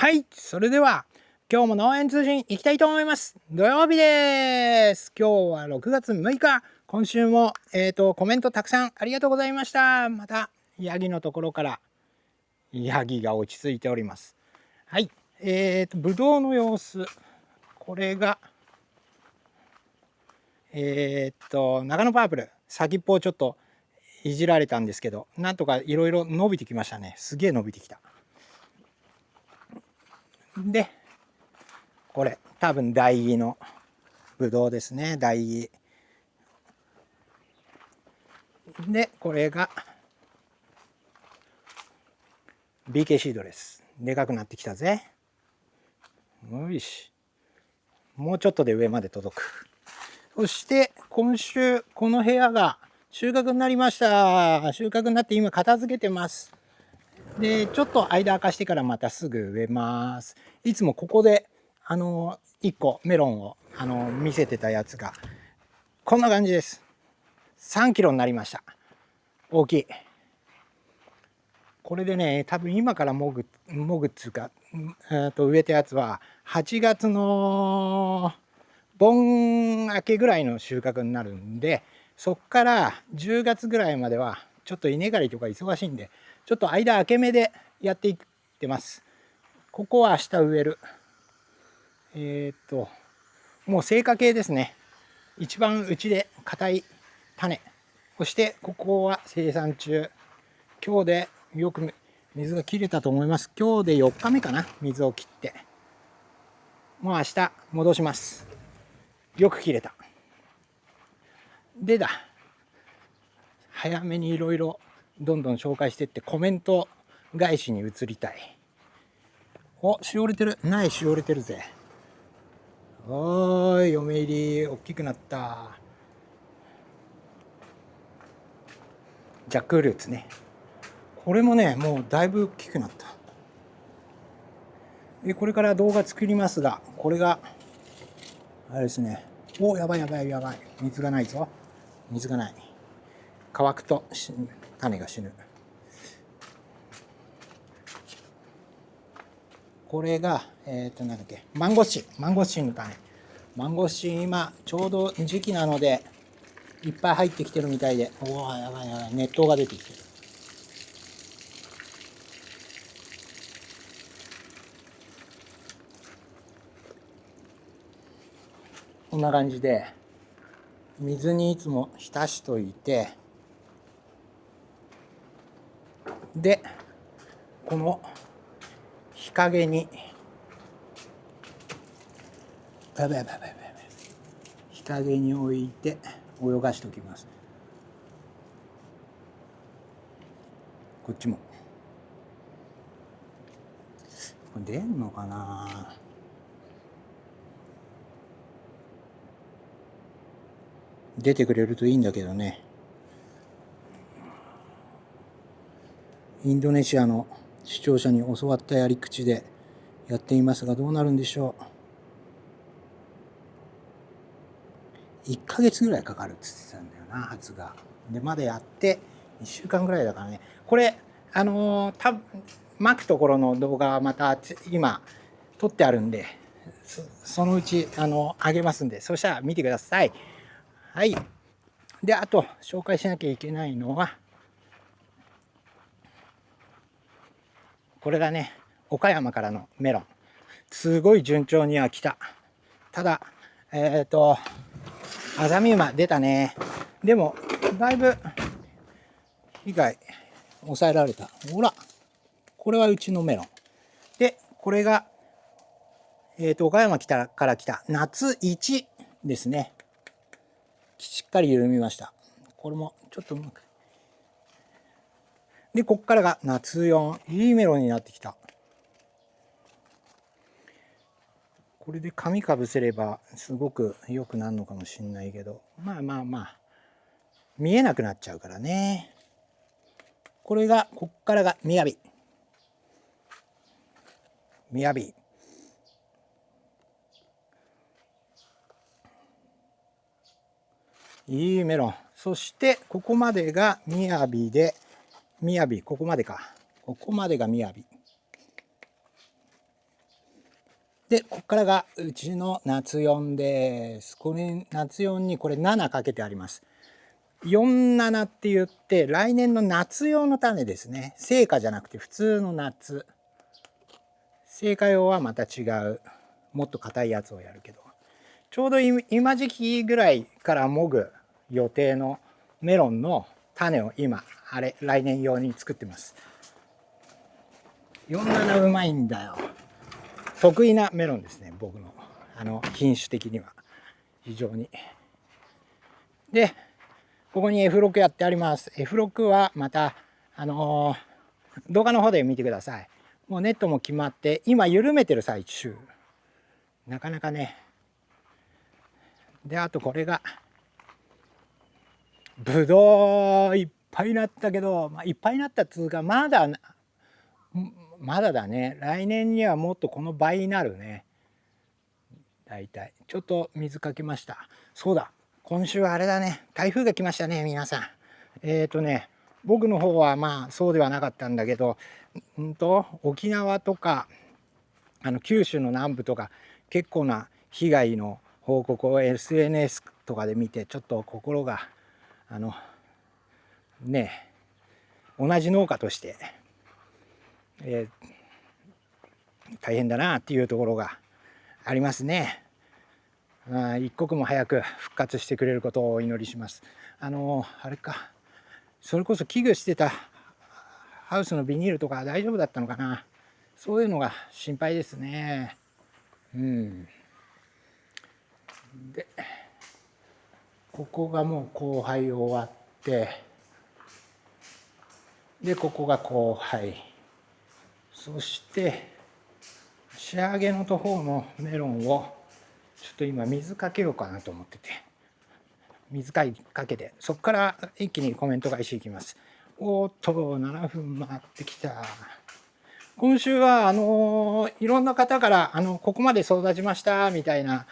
はい、それでは今日も農園通信行きたいと思います。土曜日です。今日は6月6日。今週もコメントたくさんありがとうございました。またヤギのところからヤギが落ち着いております。はい、ぶどうの様子。これが長野パープル、先っぽをちょっといじられたんですけど、なんとかいろいろ伸びてきましたね。すげえ伸びてきた。でこれ多分大木のぶどうですね。大木で、これが BK シードです。でかくなってきたぜ。よし、もうちょっとで上まで届く。そして今週この部屋が収穫になりました。収穫になって今片付けてます。でちょっと間明かしてからまたすぐ植えます。いつもここで1個メロンを見せてたやつがこんな感じです。3キロになりました。大きい。これでね、多分今からもぐっつうか植えたやつは8月の盆明けぐらいの収穫になるんで、そっから10月ぐらいまではちょっと稲刈りとか忙しいんで、ちょっと間空け目でやっていってます。ここは明日植える。もう成果系ですね。一番うちで硬い種。そしてここは生産中。今日でよく水が切れたと思います。今日で4日目かな、水を切って。もう明日戻します。よく切れた。でだ、早めにいろいろどんどん紹介していってコメント返しに移りたい。お、しおれてる。苗しおれてるぜ。おーい、嫁入り大きくなった。ジャックフルーツね。これもね、もうだいぶ大きくなった。これから動画作りますが、これがあれですね。お、やばいやばいやばい。水がないぞ。水がない。乾くと種が死ぬ。これがなんだっけ、マンゴスチンの種。マンゴスチン今ちょうど時期なのでいっぱい入ってきてるみたいで、おお、やばいやばい、熱湯が出てきてる。こんな感じで水にいつも浸しといて、でこの日陰に日陰に置いて泳がしておきます。こっちもこれ出んのかな。出てくれるといいんだけどね。インドネシアの視聴者に教わったやり口でやっていますが、どうなるんでしょう。1ヶ月ぐらいかかるって言ってたんだよな、発芽で。まだやって1週間ぐらいだからね。これ巻くところの動画はまた今撮ってあるんで、そのうち上げますんで、そしたら見てください。はい。で、あと紹介しなきゃいけないのはこれだね。岡山からのメロン。すごい順調には来た。ただアザミウマ出たね。でもだいぶ被害抑えられた。ほら、これはうちのメロンで、これが岡山から来た夏1ですね。しっかり緩みました。これもちょっとうまく。で、こっからが夏4。いいメロンになってきた。これで紙かぶせればすごく良くなるのかもしれないけど、まあ見えなくなっちゃうからね。これがこっからがみやび。いいメロン。そしてここまでがみやびで、ここまでか。ここまでがみやび。でここからがうちの夏4です。これ夏4にこれ7かけてあります。47って言って来年の夏用の種ですね。生花じゃなくて普通の夏。生花用はまた違うもっと硬いやつをやるけど、ちょうど今時期ぐらいからもぐ予定のメロンの種を今来年用に作ってます。47うまいんだよ。得意なメロンですね、僕の品種的には非常に。でここに F6 やってあります。 F6 はまた動画の方で見てください。もうネットも決まって今緩めてる最中。なかなかね。であとこれがぶどういっぱいなったけど、いっぱいなったっつうかまだだね。来年にはもっとこの倍になるね。だいたいちょっと水かけました。そうだ、今週はあれだね、台風が来ましたね皆さん。僕の方はまあそうではなかったんだけど、沖縄とか九州の南部とか結構な被害の報告を SNS とかで見てちょっと心が同じ農家として、大変だなっていうところがありますね。一刻も早く復活してくれることをお祈りします。あれか、それこそ危惧してたハウスのビニールとか大丈夫だったのかな。そういうのが心配ですね。でここがもう交配終わって、でここが交配、そして仕上げのところのメロンをちょっと今水かけようかなと思ってて、水かけてそこから一気にコメント返しいきます。おっと7分回ってきた。今週はいろんな方からここまで育ちましたみたいな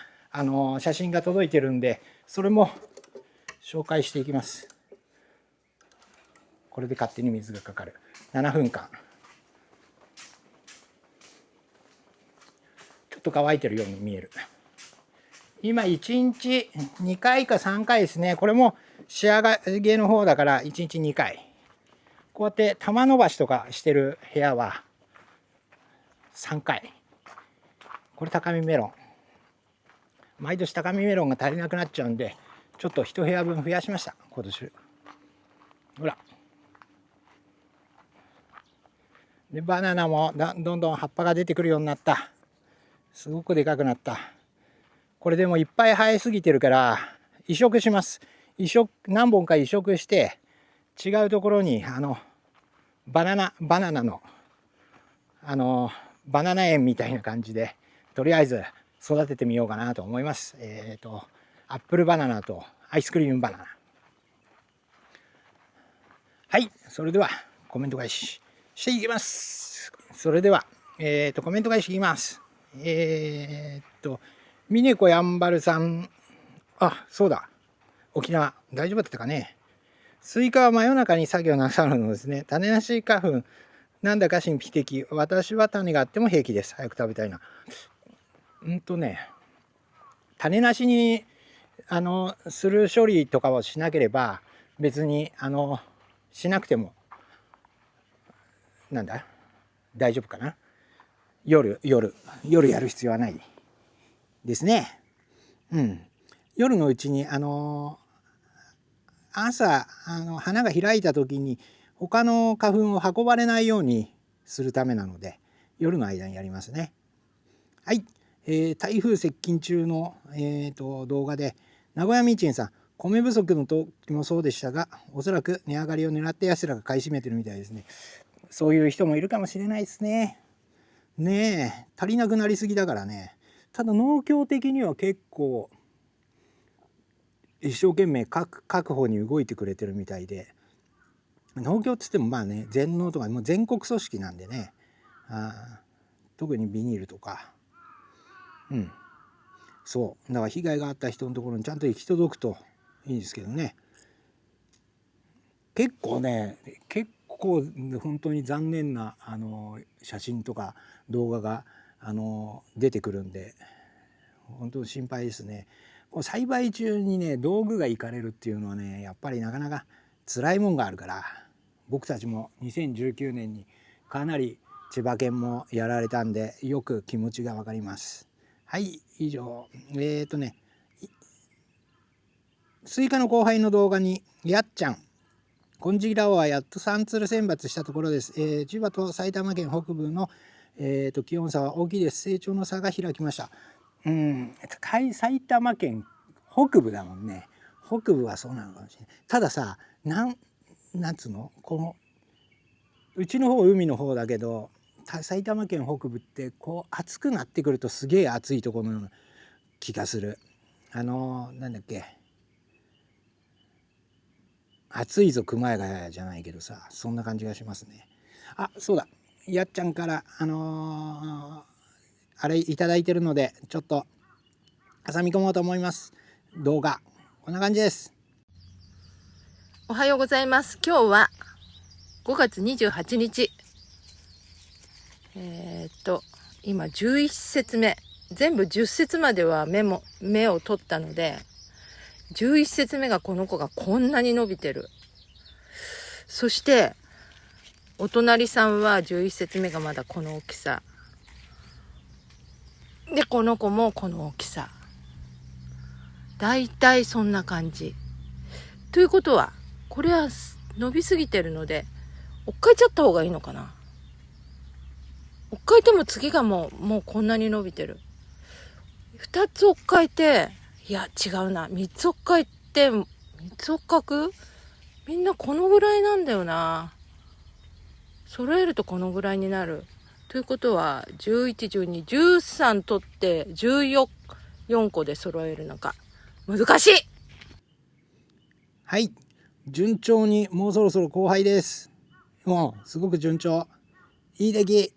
写真が届いてるんで、それも紹介していきます。これで勝手に水がかかる。7分間ちょっと乾いてるように見える。今1日2回か3回ですね。これも仕上げの方だから1日2回。こうやって玉伸ばしとかしてる部屋は3回。これ高見メロン。毎年高見メロンが足りなくなっちゃうんで、ちょっと1部屋分増やしました今年。ほら。でバナナもどんどん葉っぱが出てくるようになった。すごくでかくなった。これでもいっぱい生えすぎてるから移植します。何本か移植して違うところにバナナのバナナ園みたいな感じでとりあえず育ててみようかなと思います。アップルバナナとアイスクリームバナナ。はい、それではコメント返ししていきます。それではコメント返しいきます。峰子やんばるさん、そうだ、沖縄大丈夫だったかね。スイカは真夜中に作業なさるのですね。種なし花粉なんだか神秘的。私は種があっても平気です。早く食べたいな。種なしにする処理とかをしなければ別にしなくても大丈夫かな。夜やる必要はないですね。夜のうちに朝花が開いた時に他の花粉を運ばれないようにするためなので夜の間にやりますね。はい、台風接近中の、動画で名古屋みちんさん、米不足の時もそうでしたがおそらく値上がりを狙って奴らが買い占めてるみたいですね。そういう人もいるかもしれないですね。足りなくなりすぎだからね。ただ農協的には結構一生懸命確保に動いてくれてるみたいで、農協っつっても全農とかもう全国組織なんでね、特にビニールとかそうだから被害があった人のところにちゃんと行き届くといいんですけどね。結構本当に残念な写真とか動画が出てくるんで本当心配ですね。こう栽培中にね道具がいかれるっていうのはねやっぱりなかなか辛いもんがあるから、僕たちも2019年にかなり千葉県もやられたんでよく気持ちがわかります。はい、以上。スイカの交配の動画にやっちゃん金色羅はやっと3つる選抜したところです。千葉と埼玉県北部の、気温差は大きいです。成長の差が開きました。埼玉県北部だもんね。北部はそうなのかもしれない。たださ、なんつうの、このうちの方海の方だけど、埼玉県北部ってこう暑くなってくるとすげえ暑いところの気がする。なんだっけ。暑いぞ熊谷じゃないけどさ、そんな感じがしますね。あ、そうだ。やっちゃんからあれいただいてるのでちょっと挟み込もうと思います。動画こんな感じです。おはようございます。今日は5月28日。今11節目。全部10節までは目を取ったので、11節目がこの子がこんなに伸びてる。そして、お隣さんは11節目がまだこの大きさ。で、この子もこの大きさ。だいたいそんな感じ。ということは、これは伸びすぎてるので、追っかいちゃった方がいいのかな。追っかいても次がもうこんなに伸びてる。2つ追っかいて、いや違うな。3つ追っかいて、3つ追っかく？みんなこのぐらいなんだよな。揃えるとこのぐらいになる。ということは、11、12、13取って14個で揃えるのか。難しい！はい。順調にもうそろそろ後輩です。もうすごく順調。いい出来。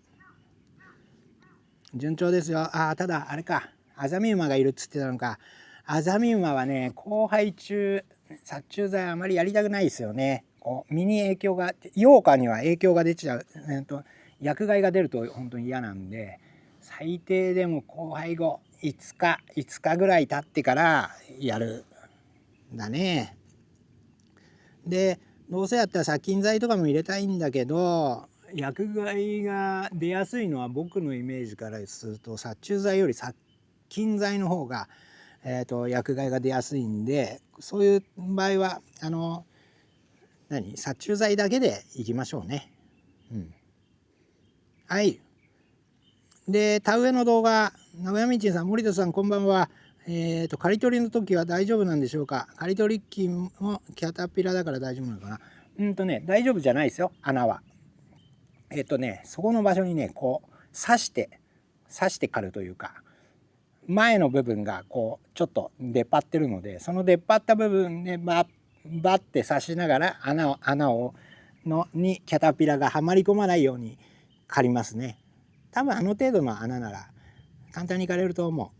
順調ですよ。ただあれか。アザミウマがいるっつってたのか。アザミウマはね、交配中、殺虫剤あまりやりたくないですよね。こう身に影響が、養花には影響が出ちゃう。薬害が出ると本当に嫌なんで、最低でも交配後5日ぐらい経ってからやるんだね。で、どうせやったら殺菌剤とかも入れたいんだけど、薬害が出やすいのは僕のイメージからすると殺虫剤より殺菌剤の方が、薬害が出やすいんで、そういう場合は殺虫剤だけでいきましょうね。はい。で、田植えの動画、名古屋みちんさん、森田さん、こんばんは。刈り取りの時は大丈夫なんでしょうか。刈り取り機もキャタピラだから大丈夫なのかな。大丈夫じゃないですよ、穴は。そこの場所にね、こう刺して刈るというか、前の部分がこうちょっと出っ張ってるので、その出っ張った部分でバッて刺しながら穴にキャタピラがはまり込まないように刈りますね。多分程度の穴なら簡単に刈れると思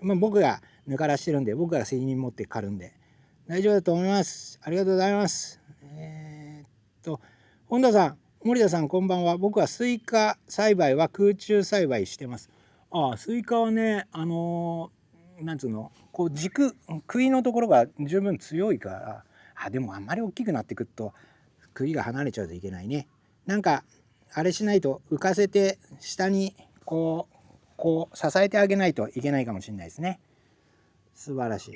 う。僕がぬからしてるんで、僕が責任持って刈るんで大丈夫だと思います。ありがとうございます。本田さん、森田さん、こんばんは。僕はスイカ栽培は空中栽培してます。スイカはね、なんつうの、こう杭のところが十分強いから、でもあんまり大きくなってくると杭が離れちゃうといけないね。なんかあれしないと、浮かせて下にこう支えてあげないといけないかもしれないですね。素晴らしい。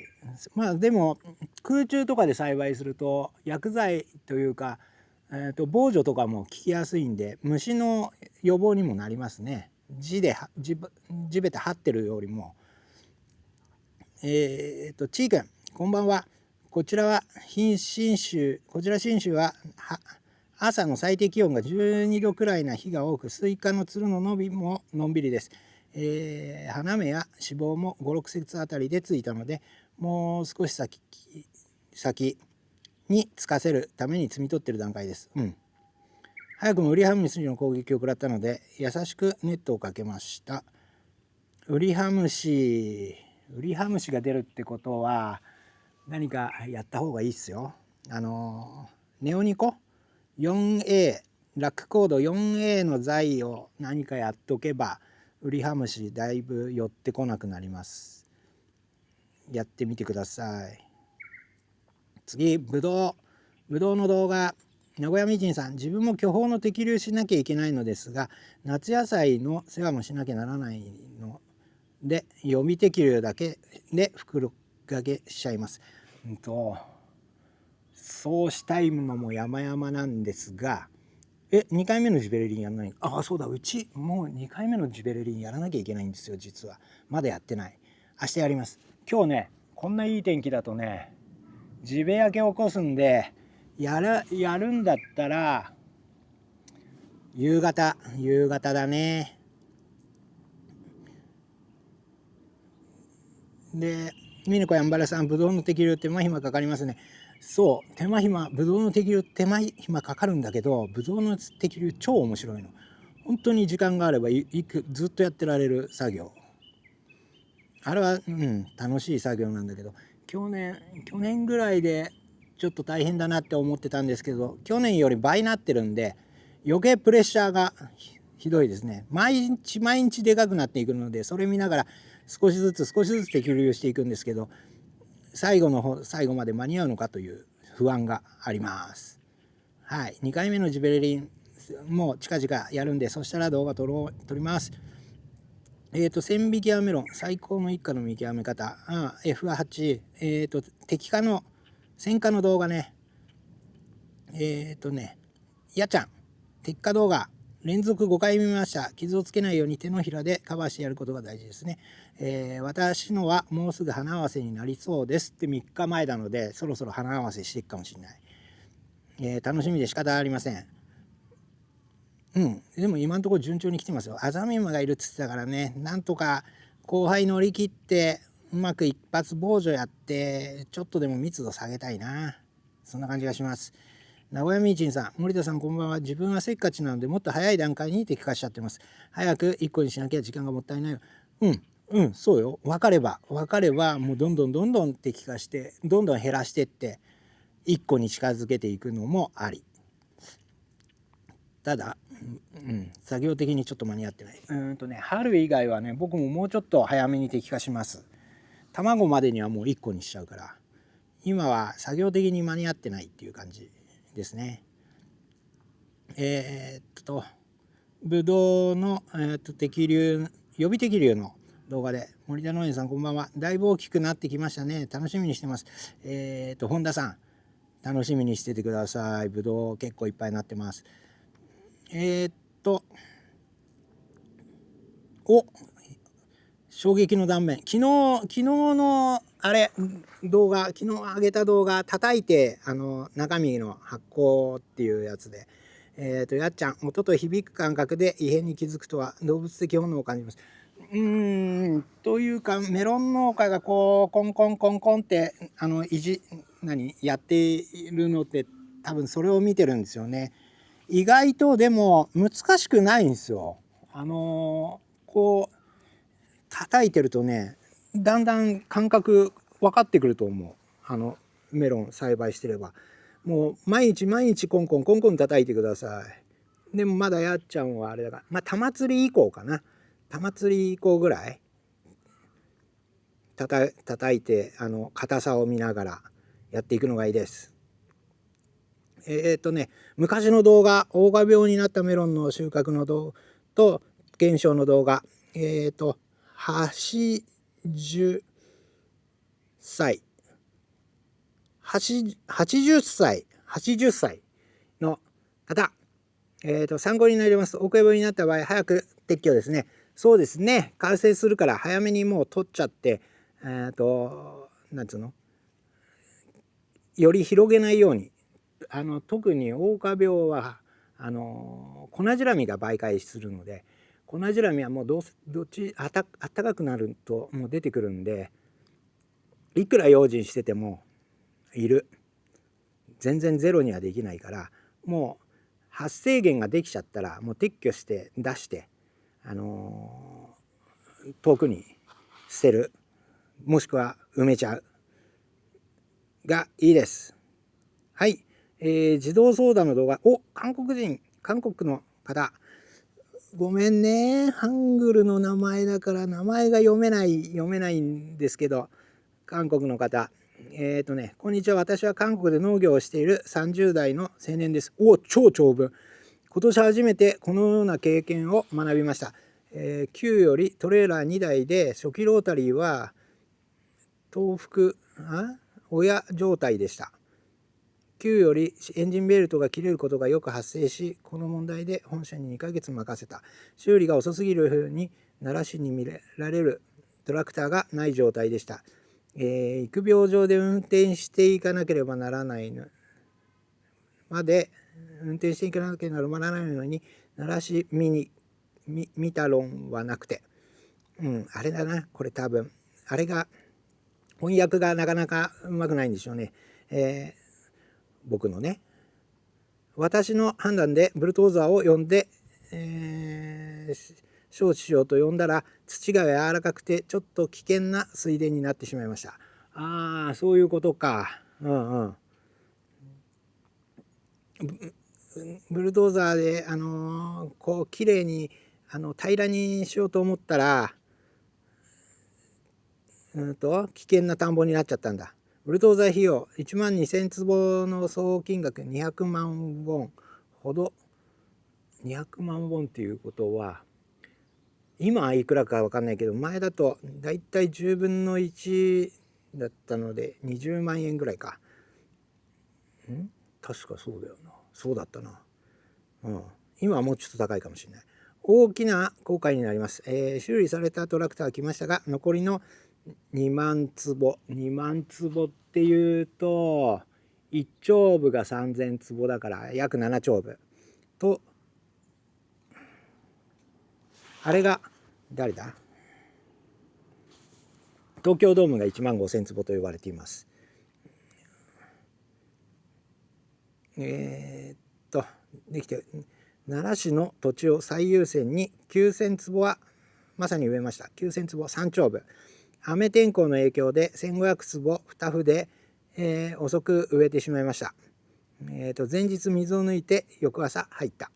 でも空中とかで栽培すると薬剤というか、防除とかも効きやすいんで、虫の予防にもなりますね。地べて張ってるよりも。ちーくん、こんばんは。こちら信州は朝の最低気温が12度くらいな日が多く、スイカのつるの伸びものんびりです。花芽や脂肪も5、6節あたりでついたので、もう少し先につかせるために摘み取っている段階です。早くもウリハムシの攻撃を食らったので、優しくネットをかけました。ウリハムシが出るってことは何かやった方がいいっすよ。ネオニコ 4A ラックコード 4A の剤を何かやっとけばウリハムシだいぶ寄ってこなくなります。やってみてください。次、ブドウの動画。名古屋みじんさん、自分も巨峰の摘粒しなきゃいけないのですが、夏野菜の世話もしなきゃならないので、予備摘粒だけで袋掛けしちゃいます。そうしたいのも山々なんですが、2回目のジベレリンやらない？そうだ、うちもう2回目のジベレリンやらなきゃいけないんですよ、実は。まだやってない。明日やります。今日ね、こんないい天気だとね、ジベ焼け起こすんで、やるんだったら夕方だね。で、ミネコやんばらさん、ブドウの摘粒手間暇かかりますね。そう、ブドウの摘粒手間暇かかるんだけど、ブドウの摘粒超面白いの。本当に時間があればずっとやってられる作業。あれは楽しい作業なんだけど、去年ぐらいでちょっと大変だなって思ってたんですけど、去年より倍になってるんで余計プレッシャーがひどいですね。毎日でかくなっていくので、それ見ながら少しずつ摘粒していくんですけど、最後まで間に合うのかという不安があります。はい、2回目のジベレリンもう近々やるんで、そしたら動画撮ります。線引きメロン、最高の一家の見極め方、F8、戦火の動画ね、やちゃん、鉄火動画、連続5回見ました。傷をつけないように手のひらでカバーしてやることが大事ですね。私のはもうすぐ鼻合わせになりそうですって3日前なので、そろそろ鼻合わせしていくかもしれない。楽しみで仕方ありません。でも今のところ順調に来てますよ。アザミウマがいるって言ってたからね、なんとか後輩乗り切ってうまく一発防除やって、ちょっとでも密度下げたいな。そんな感じがします。名古屋みーちんさん、森田さんこんばんは。自分はせっかちなのでもっと早い段階に摘果しちゃってます。早く1個にしなきゃ時間がもったいないよ。そうよ。分かればもうどんどん摘果してどんどん減らしてって1個に近づけていくのもあり。ただ、作業的にちょっと間に合ってない。春以外はね、僕ももうちょっと早めに摘果します。卵までにはもう1個にしちゃうから、今は作業的に間に合ってないっていう感じですね。ぶどうの、予備摘粒の動画で、森田農園さんこんばんは。だいぶ大きくなってきましたね。楽しみにしてます。本田さん、楽しみにしててください。ぶどう結構いっぱいになってます。衝撃の断面。昨日の動画、昨日上げた動画、叩いて中身の発酵っていうやつで、やっちゃん、音と響く感覚で異変に気づくとは動物的本能を感じます。というか、メロン農家がこうコンコンってやっているのって、多分それを見てるんですよね。意外とでも難しくないんですよ。こう叩いてるとね、だんだん感覚分かってくると思う。メロン栽培してればもう毎日コンコン叩いてください。でもまだやっちゃんはあれだから、玉釣り以降かな。玉釣り以降ぐらい叩いて硬さを見ながらやっていくのがいいです。昔の動画、黄河病になったメロンの収穫の動画と減少の動画、80歳の方、参考になります。黄河病になった場合早く撤去ですね。そうですね、完成するから早めにもう取っちゃって、なんつうの、より広げないように。特に黄河病は粉じらみが媒介するので、粉じらみはもうどっちあったかくなるともう出てくるんで、いくら用心してても全然ゼロにはできないから、もう発生源ができちゃったらもう撤去して出して、遠くに捨てる、もしくは埋めちゃうがいいです。はい、自動操舵の動画、韓国の方、ごめんね。ハングルの名前だから名前が読めないんですけど、韓国の方。こんにちは。私は韓国で農業をしている30代の青年です。お、超長文。今年初めてこのような経験を学びました。旧よりトレーラー2台で初期ロータリーは親状態でした。旧よりエンジンベルトが切れることがよく発生し、この問題で本社に2ヶ月任せた。修理が遅すぎる風に奈良市に見られるトラクターがない状態でした。育苗場で運転していかなければならないのまで運転していかなければならないのに奈良市見た論はなくて、あれだな、これ多分あれが翻訳がなかなかうまくないんでしょうね。僕のね、私の判断でブルトーザーを呼んで、招致しようと呼んだら土が柔らかくてちょっと危険な水田になってしまいました。ああ、そういうことか。ブルドーザーでこう綺麗に平らにしようと思ったら危険な田んぼになっちゃったんだ。ブルドーザー費用12,000坪の総金額200万ウォンほど。200万ウォンっていうことは今はいくらか分かんないけど、前だとだいたい10分の1だったので20万円ぐらいか。確かそうだよな。そうだったな。今はもうちょっと高いかもしれない。大きな後悔になります。修理されたトラクターが来ましたが、残りの2万坪っていうと1丁部が3000坪だから約7丁部と、あれが誰だ、東京ドームが1万5000坪と言われています。できて奈良市の土地を最優先に9000坪はまさに植えました。9000坪3丁部。雨天候の影響で1500坪2畝で、遅く植えてしまいました。前日水を抜いて翌朝入った。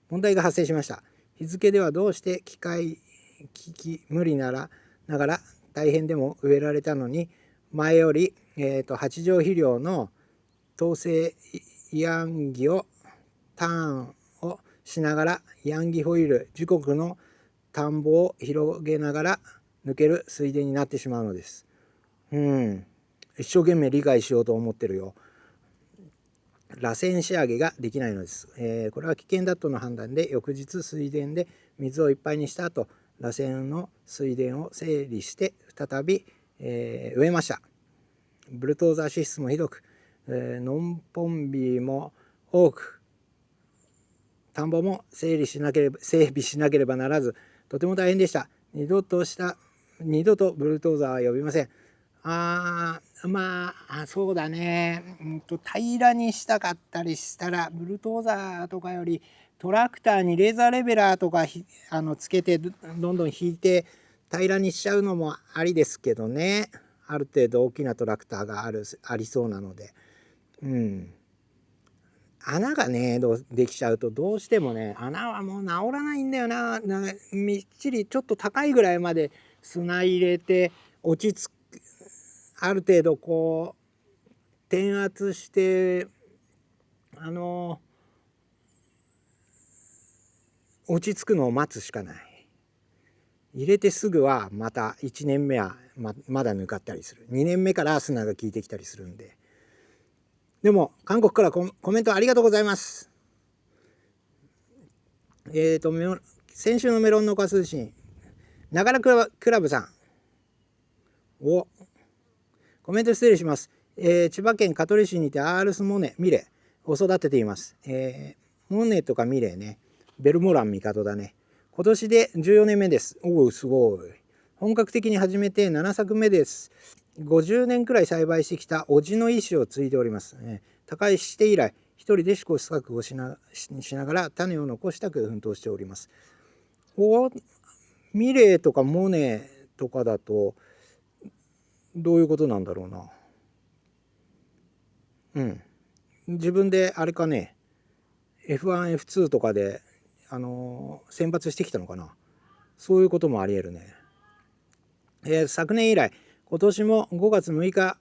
問題が発生しました。日付ではどうして機器無理ながら大変でも植えられたのに、前より、八丈肥料の統制ヤンギをターンをしながらヤンギホイール時刻の田んぼを広げながら抜ける水田になってしまうのです。一生懸命理解しようと思ってるよ。螺旋仕上げができないのです。これは危険だとの判断で翌日水田で水をいっぱいにした後、螺旋の水田を整理して再び、植えました。ブルトーザー支出もひどく、ノンポンビも多く、田んぼも整備しなければならず、とても大変でした。二度とブルトーザーは呼びません。そうだね。平らにしたかったりしたらブルトーザーとかよりトラクターにレーザーレベラーとかつけてどんどん引いて平らにしちゃうのもありですけどね。ある程度大きなトラクターがありそうなので。穴がねできちゃうとどうしてもね、穴はもう治らないんだよな。みっちりちょっと高いぐらいまで砂入れて落ち着く、ある程度こう転圧して落ち着くのを待つしかない。入れてすぐはまた1年目はまだぬかったりする。2年目から砂が効いてきたりするんで。でも韓国からコメントありがとうございます。先週のメロン農家通信ながらクラブさんコメント失礼します。千葉県香取市にてアールスモネミレを育てています。モネとかミレね、ベルモラン帝だね。今年で14年目です。すごい。本格的に始めて7作目です。50年くらい栽培してきた叔父の意思を継いでおります。他界して以来一人で試行錯誤しながら種を残したく奮闘しております。ミレーとかモネとかだとどういうことなんだろうな。自分であれかね、F1、F2 とかで選抜してきたのかな。そういうこともありえるね。昨年以来今年も5月6日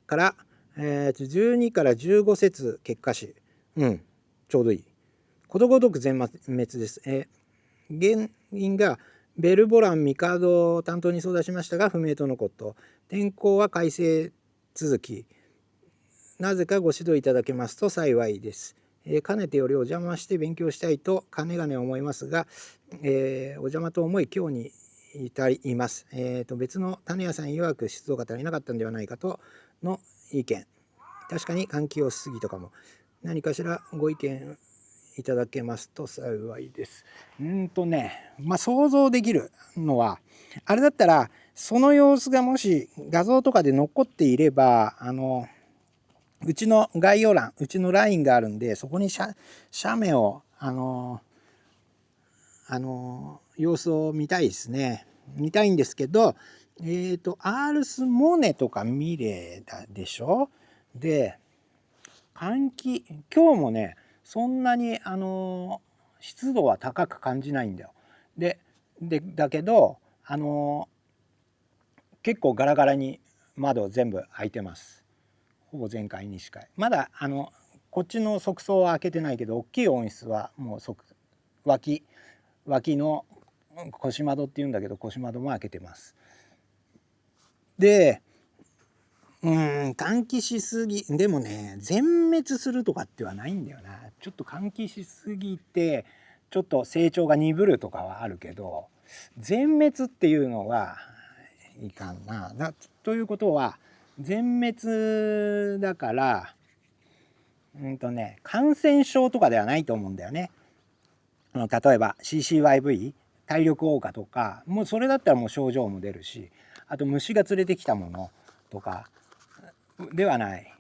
から、12から15節結果し、ちょうどいい。ことごとく全滅です。原因がベルボラン・ミカードを担当に相談しましたが不明とのこと。天候は快晴続き。なぜかご指導いただけますと幸いです。かねてよりお邪魔して勉強したいとかねがね思いますが、お邪魔と思い今日に至ります。別の種屋さん曰く湿度が足りなかったんではないかとの意見。確かに換気をしすぎとかも。何かしらご意見いただけますと幸いです。想像できるのはあれだったらその様子がもし画像とかで残っていればうちの概要欄うちの LINE があるんでそこに写メを様子を見たいですね。見たいんですけどアールスモネとかミレーだでしょ。で換気今日もねそんなに湿度は高く感じないんだよ。だけど結構ガラガラに窓全部開いてます。ほぼ全開にしかまだこっちの側窓は開けてないけど大きい温室はもう脇の腰窓っていうんだけど腰窓も開けてます。で換気しすぎでもね全滅するとかってはないんだよな。ちょっと換気しすぎてちょっと成長が鈍るとかはあるけど全滅っていうのはいかんな。ということは全滅だから感染症とかではないと思うんだよね。例えば CCYV 体力硬化とかもうそれだったらもう症状も出るしあと虫が連れてきたものとかではない。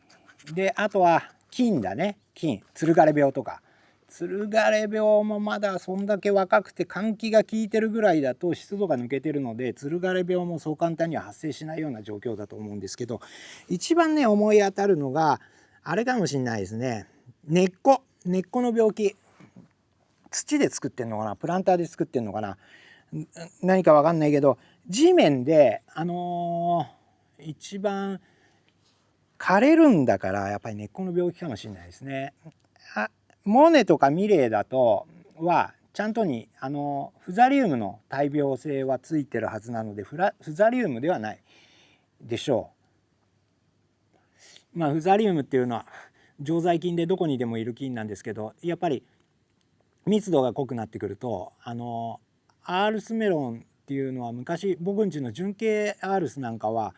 であとは菌だね。菌つるがれ病とかつるがれ病もまだそんだけ若くて換気が効いてるぐらいだと湿度が抜けてるのでつるがれ病もそう簡単には発生しないような状況だと思うんですけど一番ね思い当たるのがあれかもしれないですね。根っこの病気土で作ってんのかなプランターで作ってんのかな何か分かんないけど地面で一番枯れるんだからやっぱり根っこの病気かもしれないですね。モネとかミレーだとはちゃんとにフザリウムの耐病性はついてるはずなのでフザリウムではないでしょう。フザリウムっていうのは常在菌でどこにでもいる菌なんですけどやっぱり密度が濃くなってくるとアールスメロンっていうのは昔僕んちの純系アールスなんかは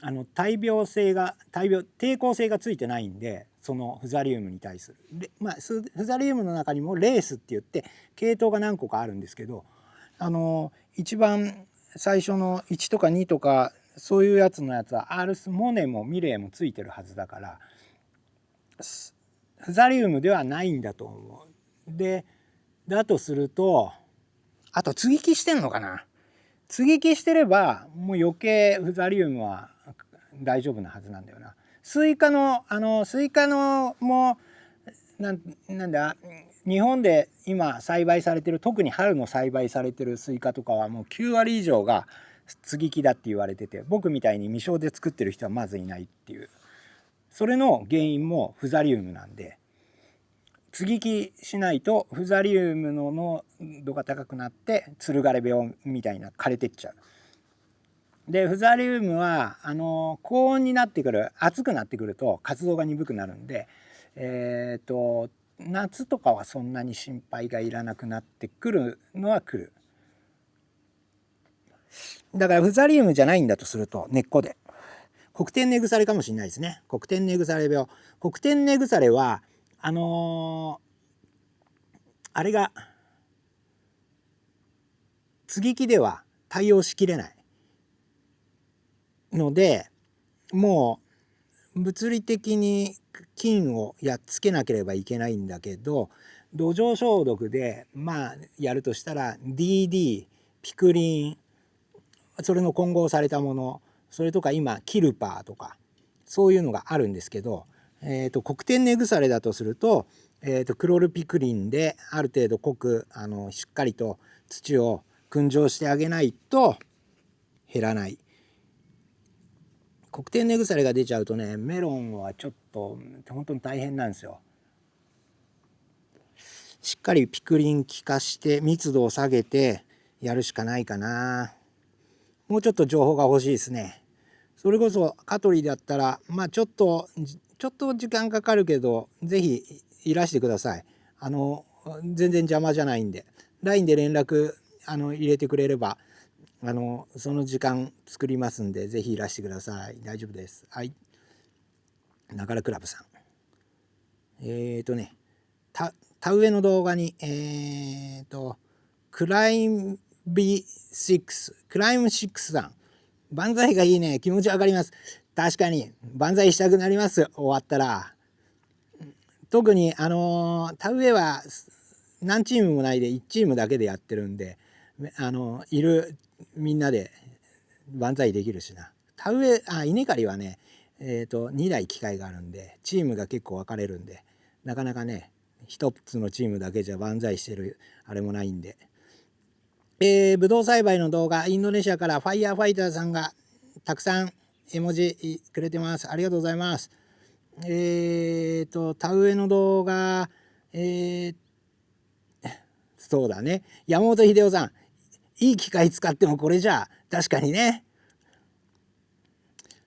抵抗性がついてないんでそのフザリウムに対するフザリウムの中にもレースって言って系統が何個かあるんですけど一番最初の1とか2とかそういうやつのやつはアールスモネもミレーもついてるはずだからフザリウムではないんだと思う。だとするとあと接ぎ木してんのかな。接ぎ木してればもう余計フザリウムは大丈夫なはずなんだよな。スイカのもなんだ日本で今栽培されてる特に春の栽培されてるスイカとかはもう9割以上が接ぎ木だって言われてて僕みたいに未生で作ってる人はまずいないっていうそれの原因もフザリウムなんで接ぎ木しないとフザリウムの濃度が高くなってつるがれ病みたいな枯れてっちゃう。でフザリウムは高温になってくる暑くなってくると活動が鈍くなるんで夏とかはそんなに心配がいらなくなってくるのはくる。だからフザリウムじゃないんだとすると根っこで黒点根腐れかもしれないですね。黒点根腐れ病。黒点根腐れはあれが接ぎ木では対応しきれないのでもう物理的に菌をやっつけなければいけないんだけど土壌消毒でやるとしたら DD ピクリンそれの混合されたものそれとか今キルパーとかそういうのがあるんですけど黒天根腐れだとすると、クロルピクリンである程度濃くしっかりと土を燻蒸してあげないと減らない。黒天根腐れが出ちゃうとね、メロンはちょっと本当に大変なんですよ。しっかりピクリン効かして密度を下げてやるしかないかな。もうちょっと情報が欲しいですね。それこそ香取だったらちょっと時間かかるけど是非いらしてください。全然邪魔じゃないんで LINE で連絡入れてくれればその時間作りますんで是非いらしてください。大丈夫です。はい。ながらクラブさん。田植えの動画にクライム6さん。万歳がいいね。気持ちわかります。確かに万歳したくなります。終わったら。特に田植えは何チームもないで1チームだけでやってるんでいるみんなで万歳できるしな。田植え稲刈りはね2台機械があるんでチームが結構分かれるんでなかなかね一つのチームだけじゃ万歳してるあれもないんで。ブドウ栽培の動画インドネシアからファイヤーファイターさんがたくさん絵文字くれてます。ありがとうございます。田植えの動画そうだね、山本秀夫さん、いい機械使ってもこれじゃ確かにね。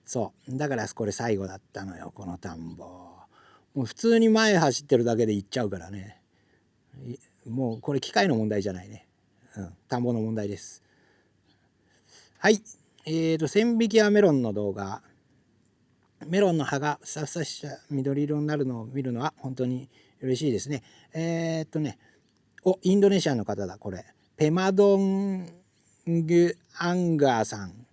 そうだからこれ最後だったのよ。この田んぼもう普通に前走ってるだけで行っちゃうからね。もうこれ機械の問題じゃないね、田んぼの問題です。はい。千匹やメロンの動画、メロンの葉がふさふさした緑色になるのを見るのは本当に嬉しいですね。インドネシアの方だこれ。ペマドングアンガーさん。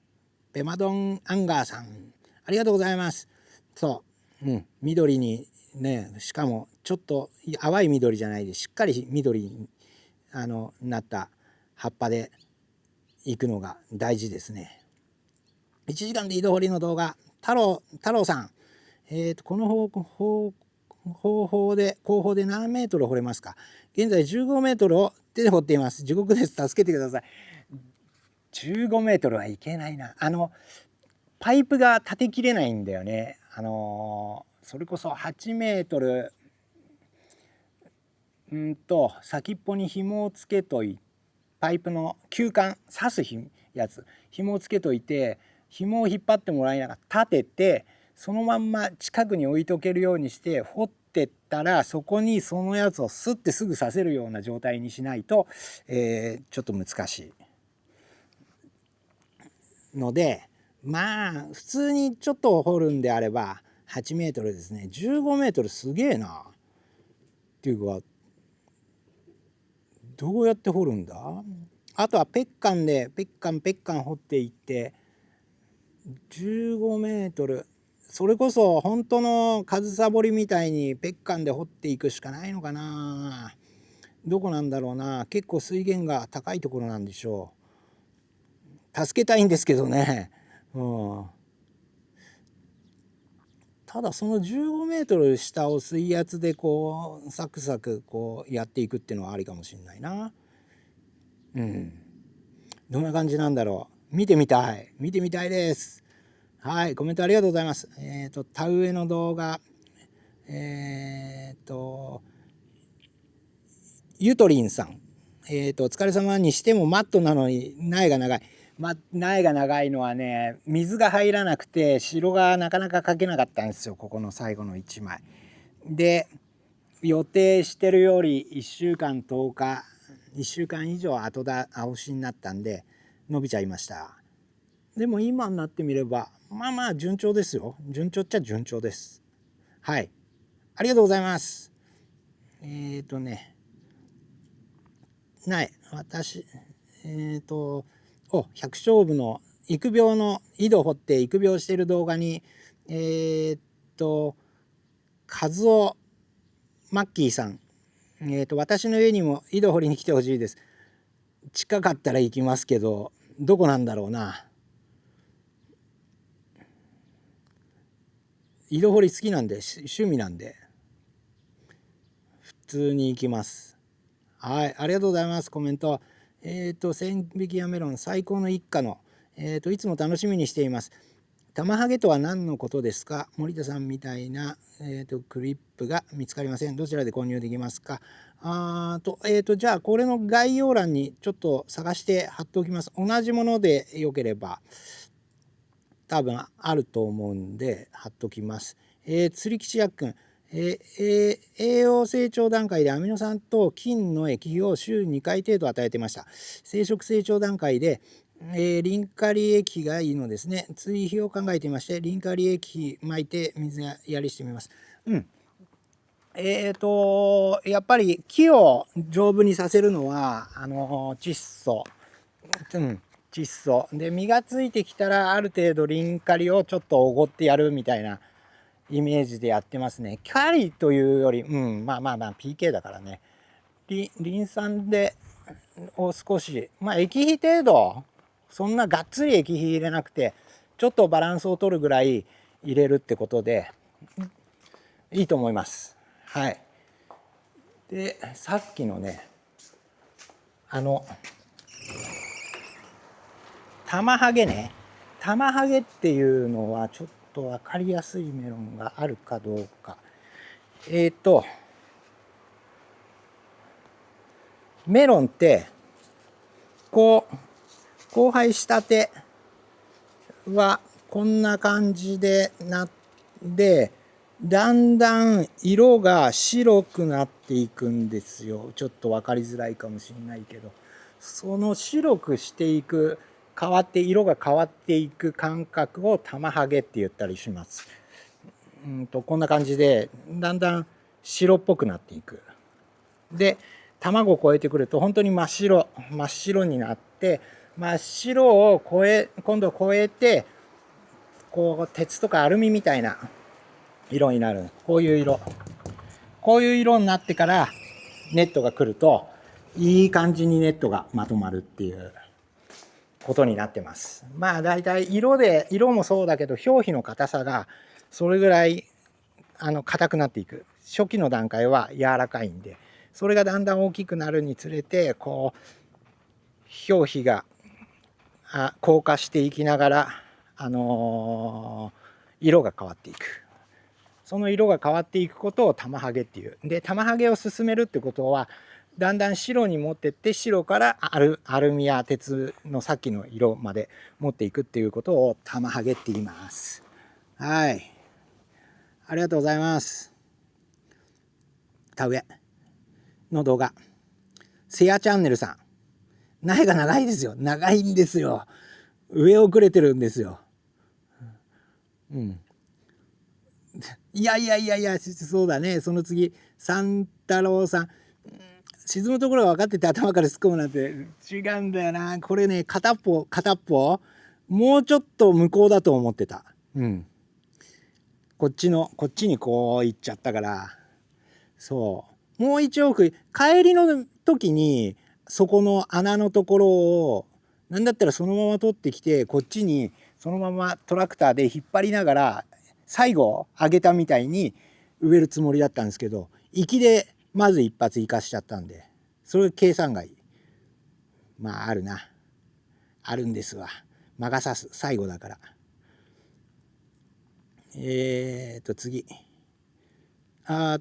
ペマドンアンガーさん。ありがとうございます。そう、緑にね、しかもちょっと淡い緑じゃないでしっかり緑になった葉っぱで行くのが大事ですね。1時間で井戸掘りの動画、太郎さん、この方法で何メートル掘れますか。現在15メートルを手で掘っています。地獄です。助けてください。15メートルはいけないな。パイプが立てきれないんだよね。それこそ8メートル先っぽに紐をつけといて、パイプの吸管刺すやつ紐をつけといて、紐を引っ張ってもらいながら立てて、そのまんま近くに置いとけるようにして掘ってったら、そこにそのやつをスッてすぐ刺せるような状態にしないと、ちょっと難しいので、普通にちょっと掘るんであれば8メートルですね。15メートルすげえな。っていうかどうやって掘るんだ。あとはペッカンでペッカン掘っていって15メートル、それこそ本当の上総掘りみたいにペッカンで掘っていくしかないのかな。どこなんだろうな。結構水源が高いところなんでしょう。助けたいんですけどね。ただその15メートル下を水圧でこうサクサクこうやっていくっていうのはありかもしれないな。どんな感じなんだろう。見てみたいです。はい、コメントありがとうございます。田植えの動画、ゆとりんさん、お疲れ様にしてもマットなのに苗が長い。苗が長いのはね、水が入らなくて白がなかなか描けなかったんですよ。ここの最後の1枚で、予定してるより1週間10日1週間以上後押しになったんで伸びちゃいました。でも今になってみれば順調ですよ。順調っちゃ順調です。はい、ありがとうございます。私百姓部の育苗の井戸掘って育苗してる動画にカズオマッキーさん、私の家にも井戸掘りに来てほしいです。近かったら行きますけどどこなんだろうな。井戸掘り好きなんで、趣味なんで普通に行きます。はい、ありがとうございます。コメント。千匹やメロン最高の一家の、いつも楽しみにしています。玉ハゲとは何のことですか？森田さんみたいな、クリップが見つかりません。どちらで購入できますか？じゃあこれの概要欄にちょっと探して貼っておきます。同じものでよければ多分あると思うんで貼っときます。釣り吉薬君、栄養成長段階でアミノ酸と菌の液肥を週2回程度与えてました。生殖成長段階でリンカリ液がいいのですね。追肥を考えていまして、リンカリ液巻いて水やりしてみます。やっぱり木を丈夫にさせるのは窒素、窒素で実がついてきたらある程度リンカリをちょっとおごってやるみたいなイメージでやってますね。カリというより、まあ PK だからね、リン酸でを少し液肥程度、そんながっつり液肥入れなくてちょっとバランスを取るぐらい入れるってことでいいと思います。はい。でさっきのね玉ハゲね、玉ハゲっていうのはちょっと分かりやすいメロンがあるかどうか。メロンってこう交配したてはこんな感じでなってだんだん色が白くなっていくんですよ。ちょっと分かりづらいかもしれないけど、その白くしていく色が変わっていく感覚を玉ハゲって言ったりします。こんな感じでだんだん白っぽくなっていく。で卵を超えてくると本当に真っ白になって、真っ白を今度超えてこう鉄とかアルミみたいな色になる。こういう色になってからネットが来るといい感じにネットがまとまるっていうことになってます。だいたい色もそうだけど表皮の硬さがそれぐらい硬くなっていく。初期の段階は柔らかいんで、それがだんだん大きくなるにつれてこう表皮が硬化していきながら、色が変わっていく。その色が変わっていくことを玉ハゲっていう。で玉ハゲを進めるってことはだんだん白に持ってって白からアルミや鉄のさっきの色まで持っていくっていうことを玉ハゲって言います。はい、ありがとうございます。田植えの動画、セアチャンネルさん、苗が長いですよ。長いんですよ。上遅れてるんですよ。いやそうだね。その次三太郎さん、沈むところが分かってて頭から突っ込むなんて違うんだよな。これね、片っぽもうちょっと向こうだと思ってた。こっちにこう行っちゃったから、そうもう一往復帰りの時にそこの穴のところをなんだったらそのまま取ってきて、こっちにそのままトラクターで引っ張りながら最後上げたみたいに植えるつもりだったんですけど、行きでまず一発生かしちゃったんで、それ計算外。あるんですわ。魔が差す最後だから。次。三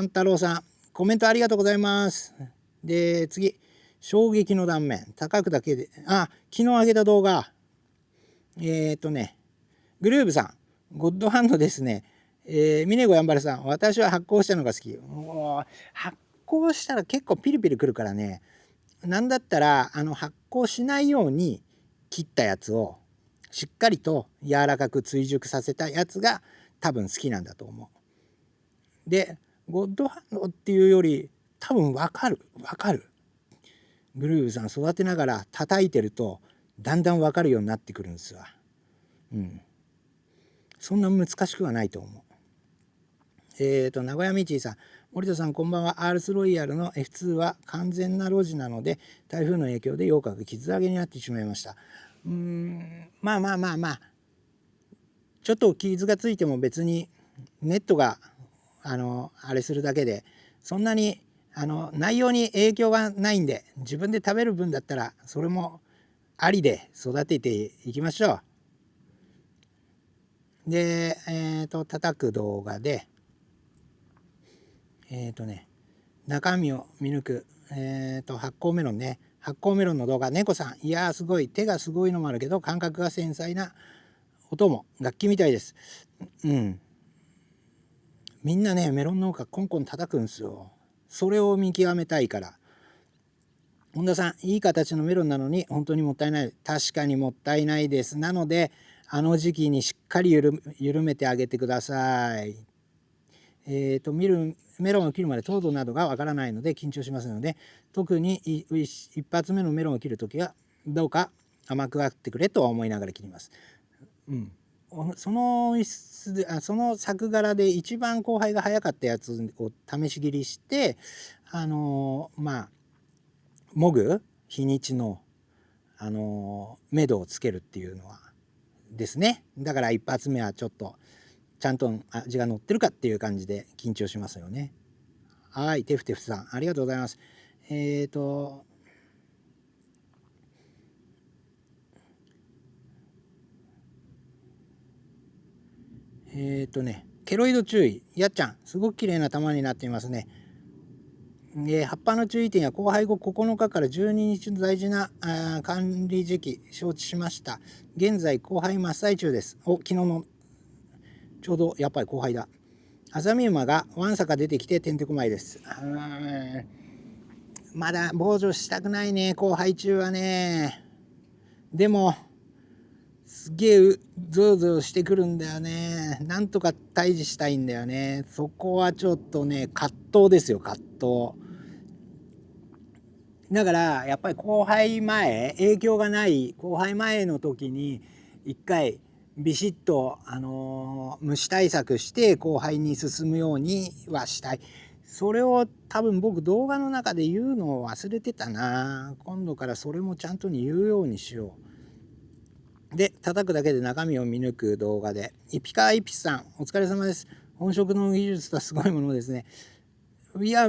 太郎さん、コメントありがとうございます。で次、衝撃の断面高くだけで、昨日上げた動画、グルーブさん、ゴッドハンドですね。ミネゴやんばるさん、私は発酵したのが好き。発酵したら結構ピリピリくるからね。なんだったら発酵しないように切ったやつをしっかりと柔らかく追熟させたやつが多分好きなんだと思う。でゴッドハンドっていうより多分分かる。グルーヴさん育てながら叩いてるとだんだん分かるようになってくるんですわ。そんな難しくはないと思う。名古屋みちーさん、森田さんこんばんは。アールスロイヤルの F2 は完全な路地なので台風の影響で陽角傷上げになってしまいました。ちょっと傷がついても別にネットがあれするだけでそんなに内容に影響がないんで、自分で食べる分だったらそれもありで育てていきましょう。で叩く動画で中身を見抜く、発酵メロンね。発酵メロンの動画、猫さん、いやーすごい、手がすごいのもあるけど感覚が繊細な音も楽器みたいです。みんなねメロン農家コンコン叩くんですよ。それを見極めたいから。本田さん、いい形のメロンなのに本当にもったいない。確かにもったいないです。なので時期にしっかり緩めてあげてください。メロンを切るまで糖度などがわからないので緊張しますので、特に一発目のメロンを切るときはどうか甘くあってくれと思いながら切ります。その作柄で一番交配が早かったやつを試し切りしてもぐ日にちの目処をつけるっていうのはですね。だから一発目はちょっとちゃんと味が乗ってるかっていう感じで緊張しますよね。はい、テフテフさんありがとうございます。ケロイド注意。やっちゃんすごく綺麗な玉になっていますね。葉っぱの注意点や交配後9日から12日の大事な管理時期承知しました。現在交配真っ最中です。昨日のちょうどやっぱり交配だ。アザミウマがわんさか出てきててんてこまいです。まだ防除したくないね、交配中はね。でもすげえゾウゾウしてくるんだよね。なんとか退治したいんだよね。そこはちょっとね葛藤ですよ、葛藤。だからやっぱり交配前、影響がない交配前の時に一回ビシッと虫対策して交配に進むようにはしたい。それを多分僕動画の中で言うのを忘れてたな。今度からそれもちゃんと言うようにしよう。で叩くだけで中身を見抜く動画で、イピカイピスさんお疲れ様です。本職の技術とはすごいものですね。いや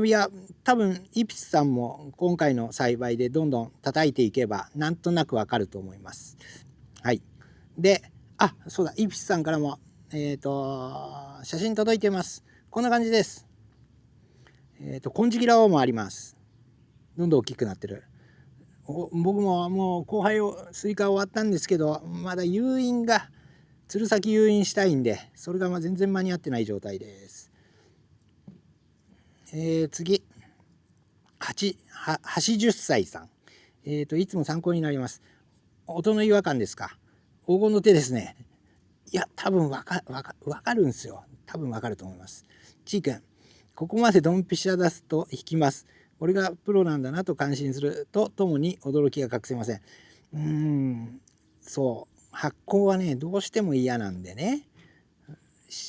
多分イピスさんも今回の栽培でどんどん叩いていけばなんとなくわかると思います。はい。でそうだ、イピスさんからも写真届いてます。こんな感じです。金色ラオウもあります。どんどん大きくなってる。僕ももう後輩スイカ終わったんですけど、まだ誘引がつる先誘引したいんでそれが全然間に合ってない状態です。次80歳さん、いつも参考になります。音の違和感ですか。黄金の手ですね。いや多分わかるんですよ。多分わかると思います。ちーくん、ここまでドンピシャ出すと引きます。俺がプロなんだなと感心するとともに驚きが隠せません。そう発酵はねどうしても嫌なんでね、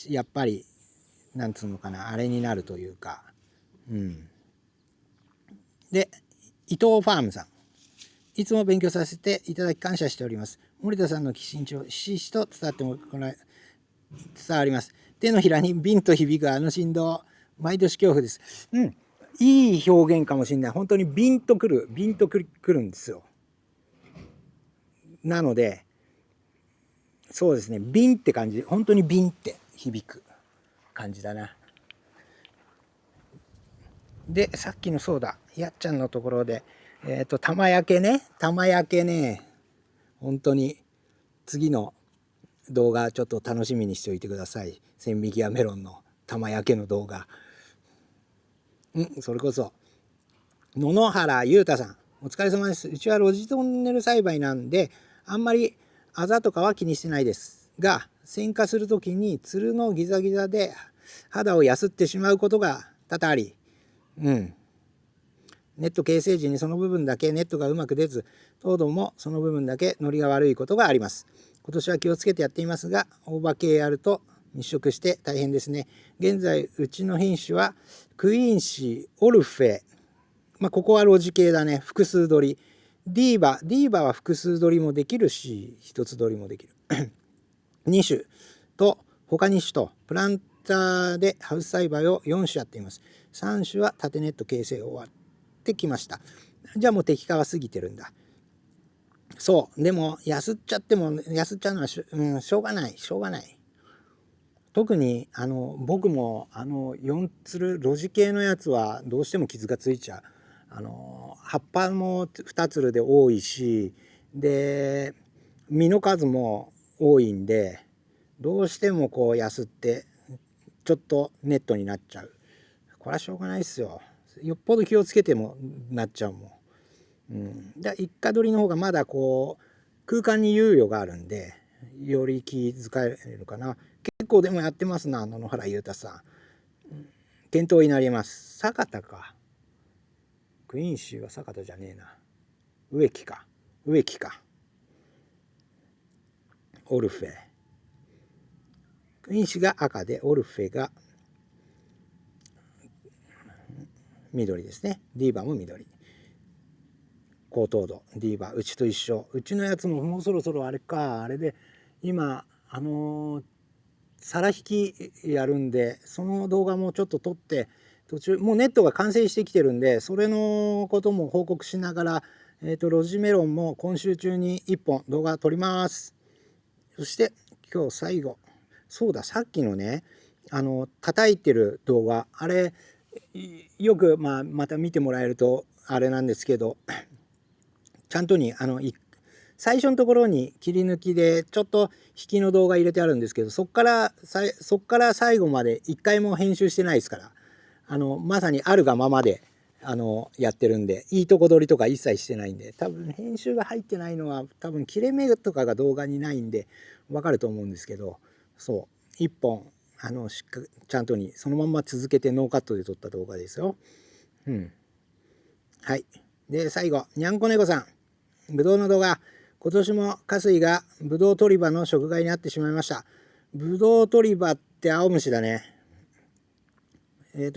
やっぱりなんつうのかな、あれになるというか。で伊藤ファームさん、いつも勉強させていただき感謝しております。森田さんの身長ひしひしと伝わります。手のひらにビンと響く振動、毎年恐怖です。いい表現かもしれない。本当にビンとくるんですよ。なのでそうですね、ビンって感じ、本当にビンって響く感じだな。でさっきのそうだ、やっちゃんのところで玉焼けね、本当に次の動画ちょっと楽しみにしておいてください。千匹やメロンの玉焼けの動画。それこそ野々原裕太さんお疲れ様です。うちはロジトンネル栽培なんであんまりあざとかは気にしてないですが、選果する時につるのギザギザで肌をやすってしまうことが多々あり、ネット形成時にその部分だけネットがうまく出ず、糖度もその部分だけノリが悪いことがあります。今年は気をつけてやっていますが、大葉系やると密食して大変ですね。現在うちの品種はクイーンシー、オルフェ、ここはロジ系だね、複数取り。ディーバは複数取りもできるし一つ取りもできる2種と他2種とプランタでハウス栽培を4種やっています。3種は縦ネット形成終わってきました。じゃあもう適化は過ぎてるんだ。そう。でも、痩っちゃっても、痩っちゃうのはしょうがない。しょうがない。特に、僕も、4つる、露地系のやつは、どうしても傷がついちゃう。葉っぱも2つるで多いし、で、実の数も多いんで、どうしてもこう、痩って、ちょっとネットになっちゃう。これはしょうがないですよ。よっぽど気をつけてもなっちゃうもん。一家取りの方がまだこう空間に猶予があるんでより気遣えるかな。結構でもやってますな、野々原裕太さん。検討になります。坂田か。クイーンシーは坂田じゃねえな。植木か。オルフェ。クイーンシーが赤でオルフェが緑ですね。ディーバも緑。高糖度ディーバうちと一緒。うちのやつももうそろそろあれか、あれで今皿引きやるんで、その動画もちょっと撮って途中もうネットが完成してきてるんで、それのことも報告しながら、ロジメロンも今週中に1本動画撮ります。そして今日最後、そうだ、さっきのね叩いてる動画、あれよくまた見てもらえるとあれなんですけど、ちゃんとに最初のところに切り抜きでちょっと引きの動画入れてあるんですけど、そっから最後まで一回も編集してないですから、まさにあるがままでやってるんで、いいとこ取りとか一切してないんで、多分編集が入ってないのは多分切れ目とかが動画にないんで分かると思うんですけど、そう一本ちゃんとにそのまま続けてノーカットで撮った動画ですよ。はい。で最後、にゃんこ猫さん、ぶどうの動画。今年も加水がぶどう取り場の食害になってしまいました。ぶどう取り場って青虫だね。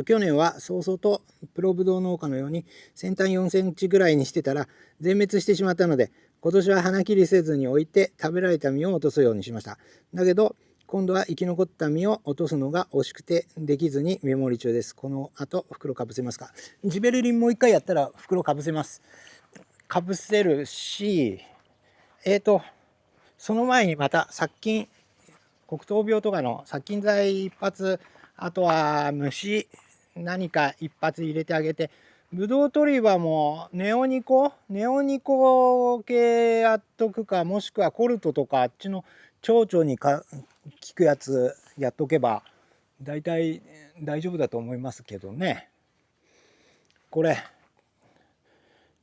去年は早々とプロぶどう農家のように先端4センチぐらいにしてたら全滅してしまったので、今年は花切りせずに置いて食べられた実を落とすようにしました。だけど今度は生き残った実を落とすのが惜しくてできずにメモリ中です。この後袋かぶせますか？ジベレリンもう一回やったら袋かぶせます。かぶせるし、その前にまた殺菌、黒糖病とかの殺菌剤一発、あとは虫何か一発入れてあげて、ブドウ取り場もネオニコ系やっとくか、もしくはコルトとかあっちの蝶々に効くやつやっとけば大体大丈夫だと思いますけどね。これ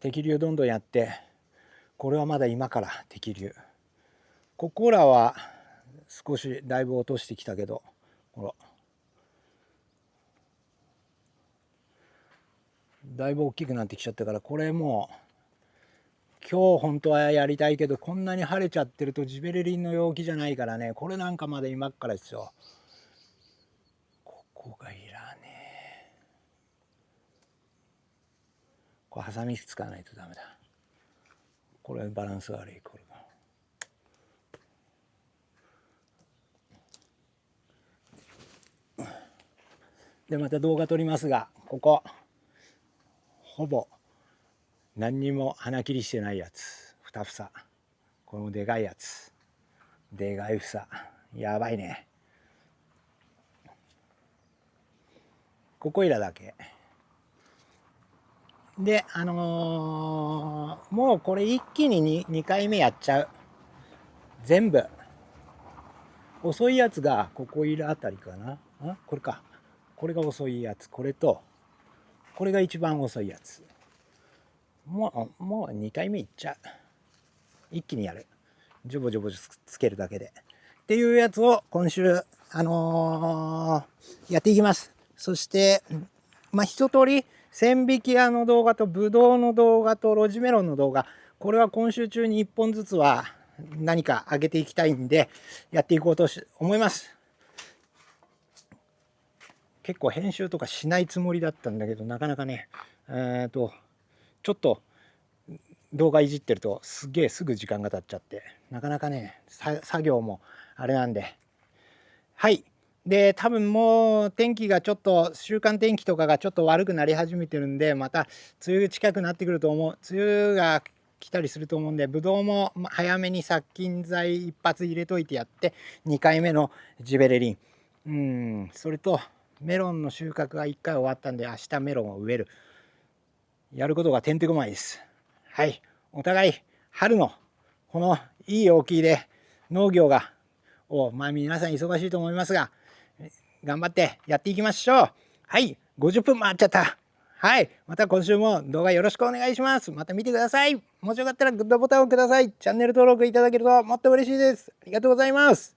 適流どんどんやって、これはまだ今から適流。ここらは少しだいぶ落としてきたけど、ほらだいぶ大きくなってきちゃったから、これもう今日本当はやりたいけど、こんなに晴れちゃってるとジベレリンの陽気じゃないからね、これなんかまだ今からですよ。ここがいらねえ。これハサミ使わないとダメだ。これバランス悪い。これでまた動画撮りますが、ここほぼ何にも花切りしてないやつ2房、このでかいやつ、でかい房やばいね。ここいらだけでもうこれ一気に 2回目やっちゃう。全部遅いやつがここいらあたりかな。これか、これが遅いやつ、これとこれが一番遅いやつ。もう2回目いっちゃう。一気にやる。ジョボジョボつけるだけでっていうやつを今週やっていきます。そして一通り千匹屋の動画とぶどうの動画とロジメロンの動画、これは今週中に1本ずつは何か上げていきたいんでやっていこうと思います。結構編集とかしないつもりだったんだけど、なかなかねちょっと動画いじってるとすぐ時間が経っちゃって、なかなかね作業もあれなんで、はい。で多分もう天気がちょっと週間天気とかがちょっと悪くなり始めてるんで、また梅雨近くなってくると思う。梅雨が来たりすると思うんで、ブドウも早めに殺菌剤一発入れといてやって、2回目のジベレリン、それとメロンの収穫が1回終わったんで、明日メロンを植える。やることがてんてこまいです。はい、お互い春のこのいい陽気で農業が皆さん忙しいと思いますが、頑張ってやっていきましょう。はい、50分回っちゃった。はい、また今週も動画よろしくお願いします。また見てください。もしよかったらグッドボタンをください。チャンネル登録いただけるともっと嬉しいです。ありがとうございます。